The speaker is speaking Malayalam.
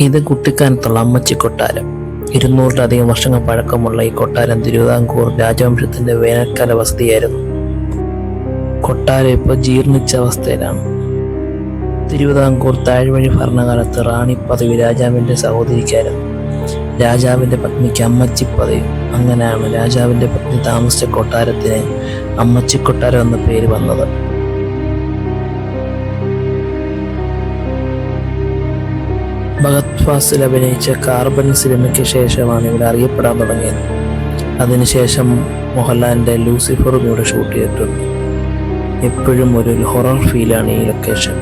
ഇത് കുട്ടിക്കാനത്തുള്ള അമ്മച്ചി കൊട്ടാരം. 200-ലധികം വർഷങ്ങൾ പഴക്കമുള്ള ഈ കൊട്ടാരം തിരുവിതാംകൂർ രാജവംശത്തിന്റെ വേനൽക്കാല വസതിയായിരുന്നു. കൊട്ടാരം ഇപ്പോൾ ജീർണിച്ച അവസ്ഥയിലാണ്. തിരുവിതാംകൂർ താഴ്വഴി ഭരണകാലത്ത് റാണി പദവി രാജാവിന്റെ സഹോദരിക്കായിരുന്നു. രാജാവിന്റെ പത്നിക്ക് അമ്മച്ചി പദവി. അങ്ങനെയാണ് രാജാവിന്റെ പത്നി താമസിച്ച കൊട്ടാരത്തിന് അമ്മച്ചി കൊട്ടാരം എന്ന പേര് വന്നത്. ഭഗത് ഫാസിൽ അഭിനയിച്ച കാർബൺ സിനിമയ്ക്ക് ശേഷമാണ് ഇവിടെ അറിയപ്പെടാൻ തുടങ്ങിയത്. അതിനുശേഷം മോഹൻലാലിന്റെ ലൂസിഫറും ഇവിടെ ഷൂട്ട് ചെയ്തിട്ടുണ്ട്. എപ്പോഴും ഒരു ഹൊറർ ഫീലാണ് ഈ ലൊക്കേഷൻ.